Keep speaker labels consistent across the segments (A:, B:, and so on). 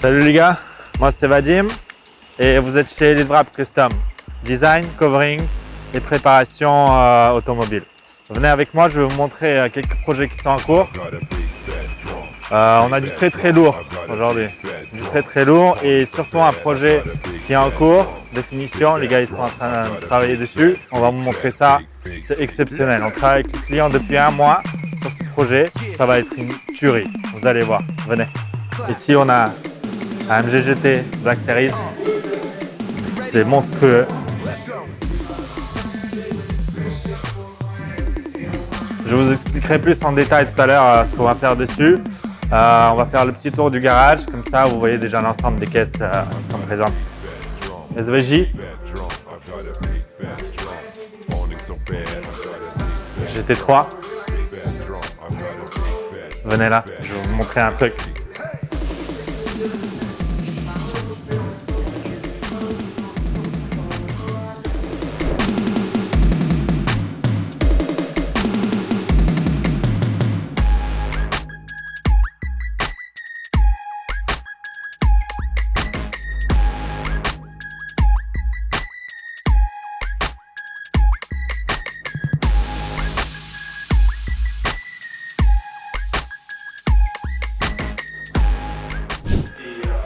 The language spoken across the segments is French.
A: Salut les gars, moi c'est Vadim et vous êtes chez Livrable Custom. Design, covering et préparation automobile. Venez avec moi, je vais vous montrer quelques projets qui sont en cours. On a du très lourd aujourd'hui, du très lourd et surtout un projet qui est en cours de finition. Les gars ils sont en train de travailler dessus. On va vous montrer ça, c'est exceptionnel. On travaille avec le client depuis un mois sur ce projet. Ça va être une tuerie, vous allez voir, venez. Ici on a AMG GT Black Series, c'est monstrueux. Je vous expliquerai plus en détail tout à l'heure ce qu'on va faire dessus. On va faire le petit tour du garage, comme ça vous voyez déjà l'ensemble des caisses qui sont présentes. SVJ, GT3. Venez là, je vais vous montrer un truc.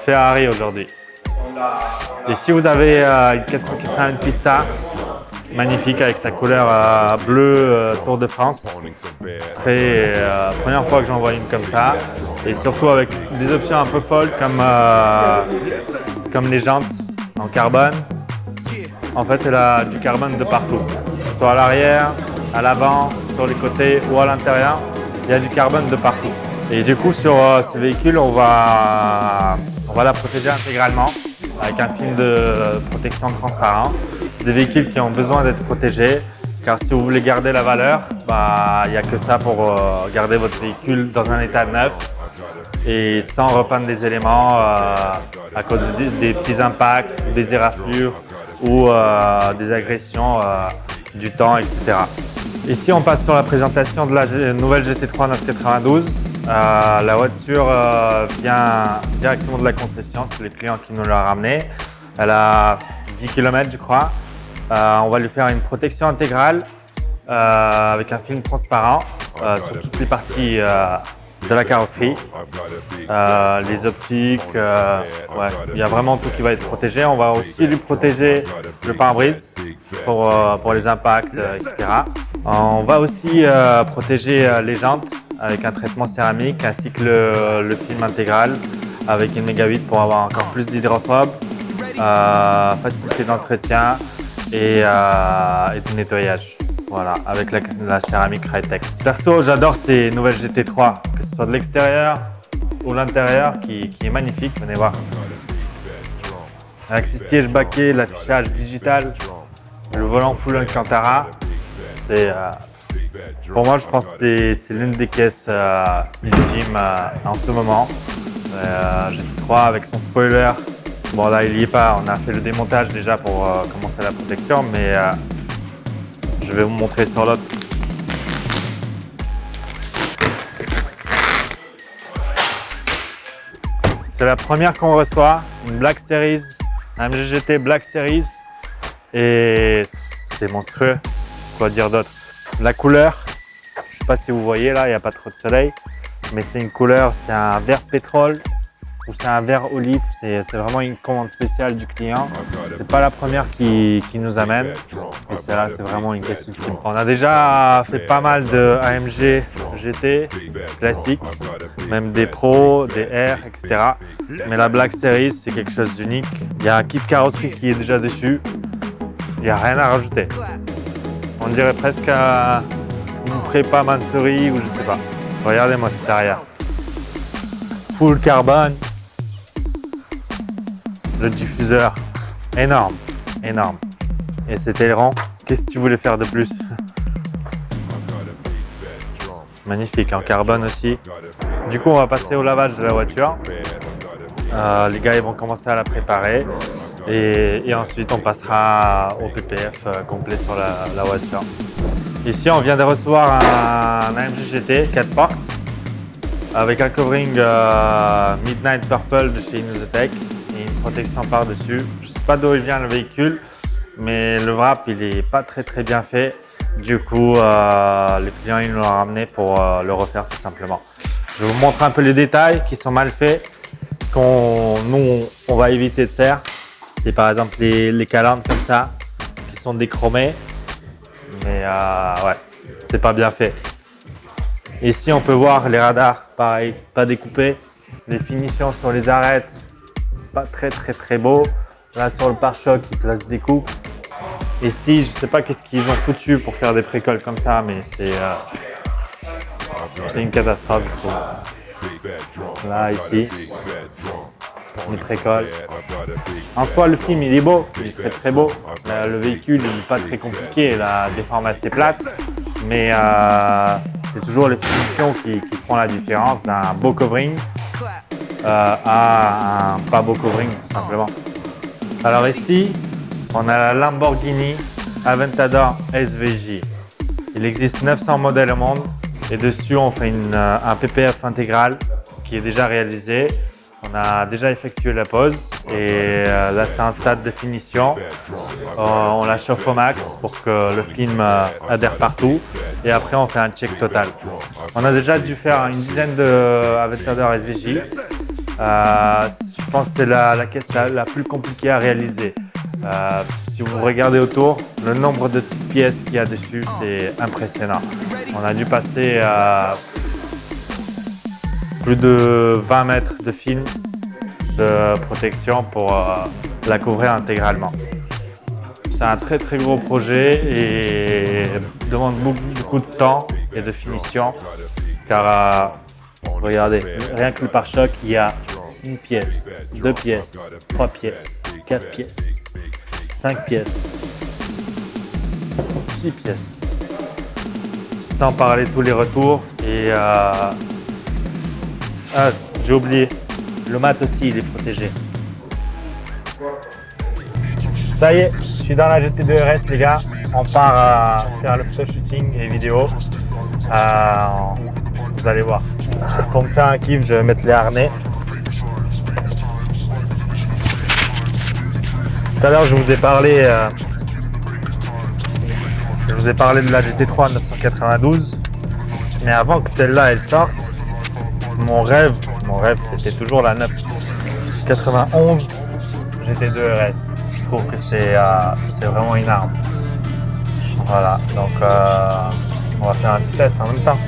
A: Ferrari aujourd'hui. Ici vous avez une 481 Pista, magnifique avec sa couleur bleu Tour de France. Première fois que j'en vois une comme ça. Et surtout avec des options un peu folles comme les jantes en carbone. En fait elle a du carbone de partout, que ce soit à l'arrière, à l'avant, sur les côtés ou à l'intérieur. Il y a du carbone de partout. Et du coup sur ces véhicules on va la protéger intégralement avec un film de protection transparent. C'est des véhicules qui ont besoin d'être protégés car si vous voulez garder la valeur, il n'y a que ça pour garder votre véhicule dans un état neuf et sans repeindre les éléments à cause des petits impacts, des éraflures ou des agressions du temps, etc. Ici on passe sur la présentation de la nouvelle GT3 992. La voiture vient directement de la concession, c'est le client qui nous l'a ramenée. Elle a 10 km je crois. On va lui faire une protection intégrale avec un film transparent sur toutes les parties de la carrosserie. Les optiques, il y a vraiment tout qui va être protégé. On va aussi lui protéger le pare-brise pour les impacts, etc. On va aussi protéger les jantes avec un traitement céramique ainsi que le film intégral avec une méga 8 pour avoir encore plus d'hydrophobe, facilité d'entretien et de nettoyage. Voilà, avec la céramique Ritex. Perso, j'adore ces nouvelles GT3, que ce soit de l'extérieur ou l'intérieur qui est magnifique, venez voir. Avec ces sièges baquets, l'affichage digital, le volant full Alcantara, pour moi, je pense que c'est l'une des caisses ultimes en ce moment. GT3 avec son spoiler. Bon là, il n'y est pas. On a fait le démontage déjà pour commencer la protection, mais je vais vous montrer sur l'autre. C'est la première qu'on reçoit, une Black Series, un MGGT Black Series. Et c'est monstrueux. Quoi dire d'autre? La couleur, je ne sais pas si vous voyez là, il n'y a pas trop de soleil, mais c'est une couleur, c'est un vert pétrole ou c'est un vert olive, c'est vraiment une commande spéciale du client. C'est pas la première qui nous amène et celle-là c'est vraiment une caisse ultime. On a déjà fait pas mal de AMG GT classiques, même des Pro, des R, etc. Mais la Black Series c'est quelque chose d'unique. Il y a un kit carrosserie qui est déjà dessus, il n'y a rien à rajouter. On dirait presque une prépa Mansouri ou je sais pas. Regardez-moi cet arrière. Full carbone. Le diffuseur, énorme, énorme. Et cet aileron, qu'est-ce que tu voulais faire de plus? Magnifique, en carbone aussi. Du coup, on va passer au lavage de la voiture. Les gars ils vont commencer à la préparer. Et ensuite, on passera au PPF complet sur la voiture. Ici, on vient de recevoir un AMG GT 4 portes. avec un covering Midnight Purple de chez Innosetech et une protection par-dessus. Je ne sais pas d'où il vient le véhicule, mais le wrap il est pas très bien fait. Du coup, les clients ils nous l'ont ramené pour le refaire tout simplement. Je vous montre un peu les détails qui sont mal faits. Ce qu'on on va éviter de faire, c'est par exemple les calandres comme ça qui sont déchromés. Mais ouais, c'est pas bien fait. Ici, on peut voir les radars, pareil, pas découpés. Les finitions sur les arêtes, pas très beau. Là, sur le pare-choc, ils placent des coupes. Ici, je sais pas qu'est-ce qu'ils ont foutu pour faire des précoles comme ça, mais c'est une catastrophe, je trouve. Là, ici, les précoles. En soi, le film, il est beau, il est très beau. Le véhicule, il n'est pas très compliqué, la déforme assez plate. Mais c'est toujours les finitions qui font la différence d'un beau covering à un pas beau covering, tout simplement. Alors ici, on a la Lamborghini Aventador SVJ. Il existe 900 modèles au monde et dessus on fait un PPF intégral qui est déjà réalisé. On a déjà effectué la pose et là c'est un stade de finition. On la chauffe au max pour que le film adhère partout et après on fait un check total. On a déjà dû faire une dizaine de Aventador SVJ. Je pense que c'est la caisse la plus compliquée à réaliser. Si vous regardez autour, le nombre de petites pièces qu'il y a dessus, c'est impressionnant. On a dû passer plus de 20 mètres de film de protection pour la couvrir intégralement. C'est un très gros projet et demande beaucoup de temps et de finition car regardez, rien que le pare-choc, il y a une pièce, 2 pièces, 3 pièces, 4 pièces, 5 pièces, 6 pièces. Sans parler de tous les retours et j'ai oublié, le mat aussi il est protégé. Ça y est, je suis dans la GT2 RS les gars, on part faire le photo shooting et vidéo. Vous allez voir. Pour me faire un kiff, je vais mettre les harnais. Tout à l'heure, je vous ai parlé de la GT3 992. Mais avant que celle-là elle sorte, mon rêve c'était toujours la 991 GT2 RS. Je trouve que c'est vraiment une arme. Voilà, donc on va faire un petit test en même temps.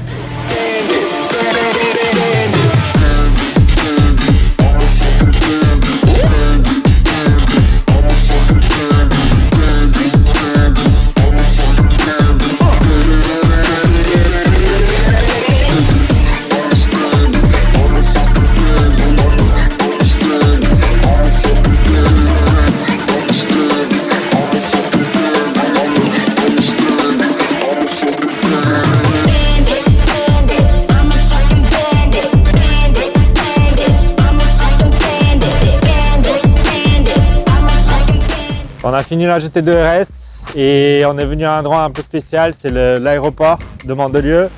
A: On a fini la GT2 RS et on est venu à un endroit un peu spécial, c'est l'aéroport de Mandelieu.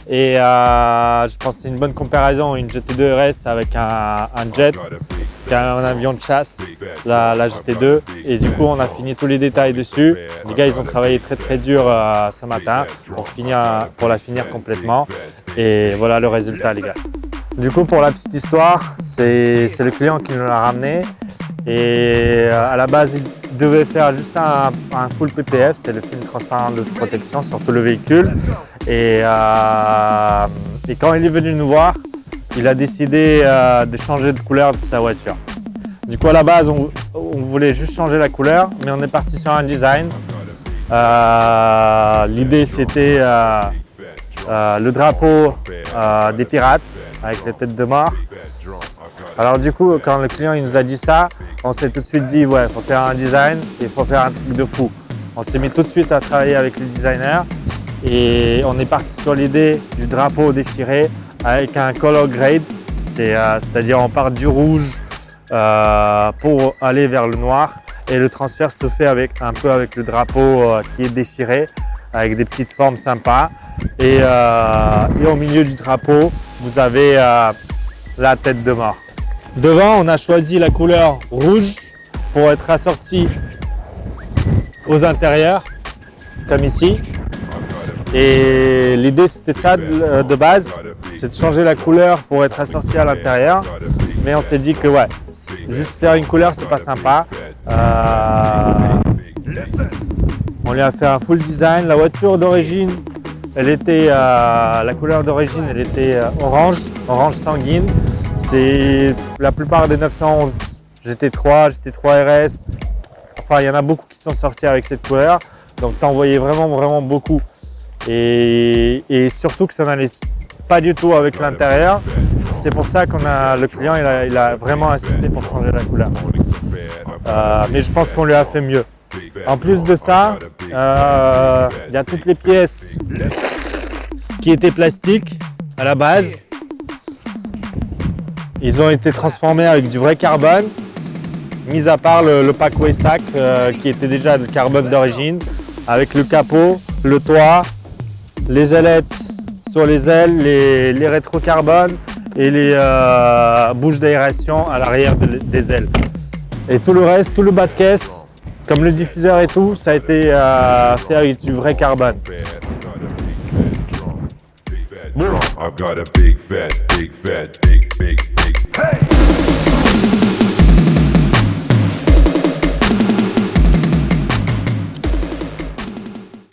A: Et je pense que c'est une bonne comparaison, une GT2 RS avec un jet, c'est quand même un avion de chasse, la GT2. Et du coup, on a fini tous les détails dessus. Les gars, ils ont travaillé très dur ce matin pour la finir complètement. Et voilà le résultat, les gars. Du coup, pour la petite histoire, c'est le client qui nous l'a ramené. Et à la base, il devait faire juste un full PPF, c'est le film transparent de protection sur tout le véhicule. Et quand il est venu nous voir, il a décidé de changer de couleur de sa voiture. Du coup, à la base, on voulait juste changer la couleur, mais on est parti sur un design. L'idée, c'était le drapeau des pirates avec les têtes de mort. Alors du coup, quand le client il nous a dit ça, on s'est tout de suite dit ouais, il faut faire un design, il faut faire un truc de fou. On s'est mis tout de suite à travailler avec les designers et on est parti sur l'idée du drapeau déchiré avec un color grade, c'est-à-dire on part du rouge pour aller vers le noir et le transfert se fait un peu avec le drapeau qui est déchiré avec des petites formes sympas et au milieu du drapeau vous avez la tête de mort. Devant, on a choisi la couleur rouge pour être assorti aux intérieurs, comme ici. Et l'idée c'était ça de base, c'est de changer la couleur pour être assorti à l'intérieur. Mais on s'est dit que ouais, juste faire une couleur c'est pas sympa. On lui a fait un full design. La voiture d'origine, elle était la couleur d'origine, elle était orange sanguine. C'est la plupart des 911 GT3, GT3 RS. Enfin, il y en a beaucoup qui sont sortis avec cette couleur. Donc, t'en voyais vraiment beaucoup. Et surtout que ça n'allait pas du tout avec l'intérieur. C'est pour ça le client il a vraiment insisté pour changer la couleur. Mais je pense qu'on lui a fait mieux. En plus de ça, il y a toutes les pièces qui étaient plastiques à la base. Ils ont été transformés avec du vrai carbone, mis à part le packway sac qui était déjà de carbone d'origine, avec le capot, le toit, les ailettes sur les ailes, les rétrocarbones et les bouches d'aération à l'arrière des ailes. Et tout le reste, tout le bas de caisse, comme le diffuseur et tout, ça a été fait avec du vrai carbone.
B: I've got a big fat, hey!